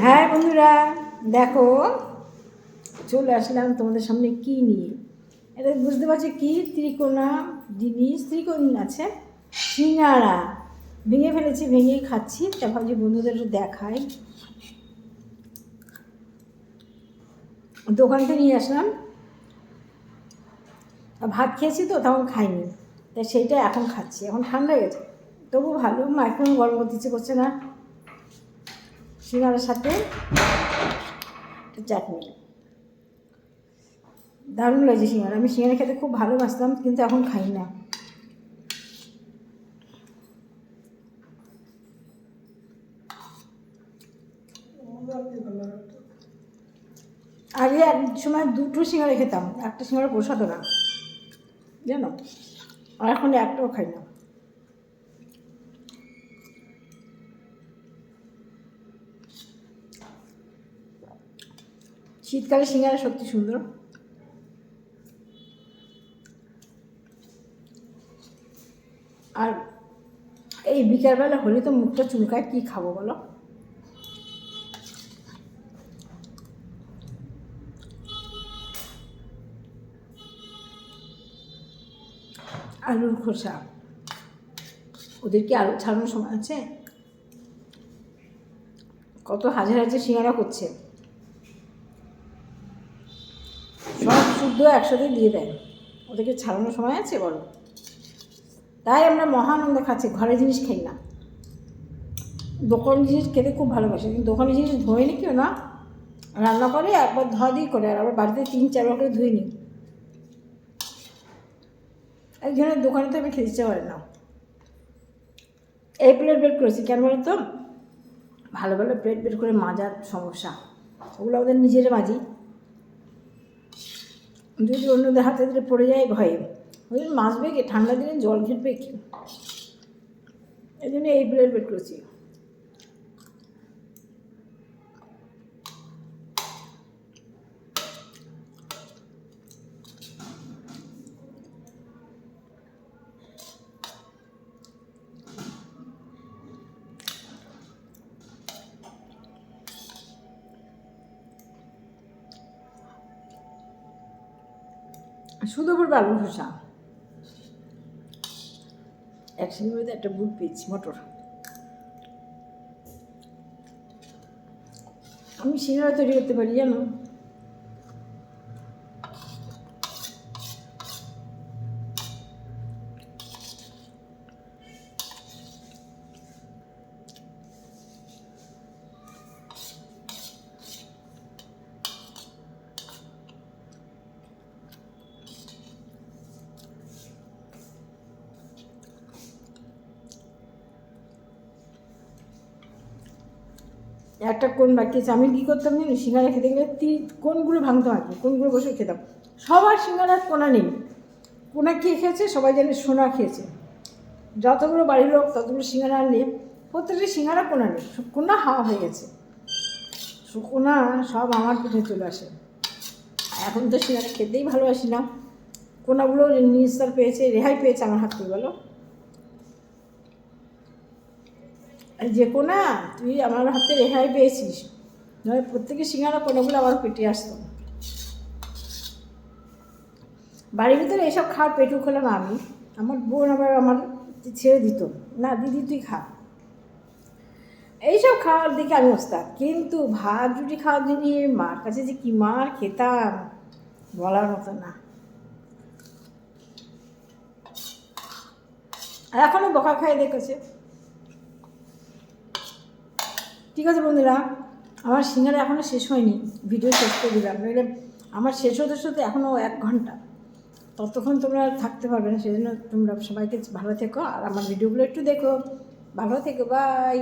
হ্যাঁ বন্ধুরা, দেখো চলে আসলাম তোমাদের সামনে কি নিয়ে। এটা বুঝতে পারছি কি ত্রিকোণা জিনিস, ত্রিকোণ আছে, সিঙ্গাড়া ভেঙে ফেলেছি, ভেঙে খাচ্ছি। তা ভাবছি বন্ধুদের দেখাই। দোকান থেকে নিয়ে আসলাম, ভাত খেয়েছি তো তখন খাইনি, তাই সেইটা এখন খাচ্ছি। এখন ঠান্ডা হয়ে গেছে, তবু ভালো, মাইক্রোওয়েভ গরম করতে ইচ্ছে করছে না। সিঙ্গাড়ার সাথে চাটনি, দারুণ লাগছে সিঙ্গাড়া। আমি সিঙ্গাড়া খেতে খুব ভালোবাসতাম, কিন্তু এখন খাই না। আগে এক সময় দুটো সিঙ্গাড়া খেতাম, একটা সিঙ্গাড়া পোষাতো না জানো, আর এখন একটাও খাই না। শীতকালে সিঙ্গাড়া সত্যি সুন্দর। আর এই বিকালবেলা হলে তো মুখটা চুলকায়, কী খাবো বলো। আলুর খোসা, ওদের কি আলু ছাড়ানোর সময় আছে? কত হাজার হাজার সিঙ্গাড়া করছে, সব শুদ্ধ একসাথে দিয়ে দেয়, ওদেরকে ছাড়ানোর সময় আছে বলো? তাই আমরা মহানন্দ খাচ্ছি, ঘরের জিনিস খাই না। দোকানের জিনিস খেতে খুব ভালোবাসে, কিন্তু দোকানের জিনিস ধোয় নি কেউ না, রান্না করে একবার ধোয়া দিয়ে করে, আর আবার বাড়িতে 3-4 করে ধুয়ে নিই। এই ধরনের দোকানে তো আমি খেতে ইচ্ছে করে না। এই প্লেট বের করেছি কেন বলো তো, ভালো ভালো প্লেট বের করে মাজার সমস্যা, ওগুলো আমাদের নিজের মাজি, যদি অন্যদের হাতে ধরে পড়ে যায় ভয়ে, ওই জন্য মাজবে কি, ঠান্ডা দিনে জল ঘেটবে কি, এই জন্য এই প্লেট বের করেছি। শুধু করবে আলু খোসা, একসঙ্গে মধ্যে একটা বুট পেয়েছি মটর। আমি সিঙ্গাড়া তৈরি করতে পারি জানো। একটা কোন বাকি আছে, আমি কী করতাম জানি, সিঙ্গাড়া খেতে গেলে কোনগুলো ভাঙতাম আর কি, কোনগুলো বসে খেতাম। সবার সিঙ্গাড়ার কোনা নেই, কোনা কে খেয়েছে সবাই জানে, সোনা খেয়েছে। যতগুলো বাড়ির লোক ততগুলো সিঙ্গাড়া আনলে প্রত্যেকটা সিঙ্গাড়া কোনা নেই, কোনা হাওয়া হয়ে গেছে, কোনা সব আমার পিঠে চলে আসে। এখন তো সিঙ্গাড়া খেতেই ভালোবাসি না, কোনাগুলো নিস্তার পেয়েছে, রেহাই পেয়েছে আমার হাত থেকে বলো। যে কোনা তুই আমার হাতে রেহাই পেয়েছিস, নয় প্রত্যেকের সিঙ্গাড়া কোনাগুলো আমার পেটে আসতো। বাড়ির ভিতরে এইসব খাওয়ার পেটু খেলাম আমি, আমার বোন আবার আমার ছেড়ে দিত, না দিদি তুই খা, এইসব খাওয়ার দিকে আমি ওস্তাদ। কিন্তু ভাত রুটি খাওয়ার জন্য মার কাছে যে কি মার খেতাম বলার মতো না। আর এখনও বকা খাই দেখেছে। ঠিক আছে বন্ধুরা, আমার সিঙ্গারা এখনও শেষ হয়নি, ভিডিও শেষ করে দিলাম, নইলে আমার শেষ হতে হতে এখনও 1 ঘন্টা, ততক্ষণ তোমরা থাকতে পারবে না। সেজন্য তোমরা সবাইকে ভালো থেকো, আর আমার ভিডিওগুলো একটু দেখো। ভালো থেকো, বাই।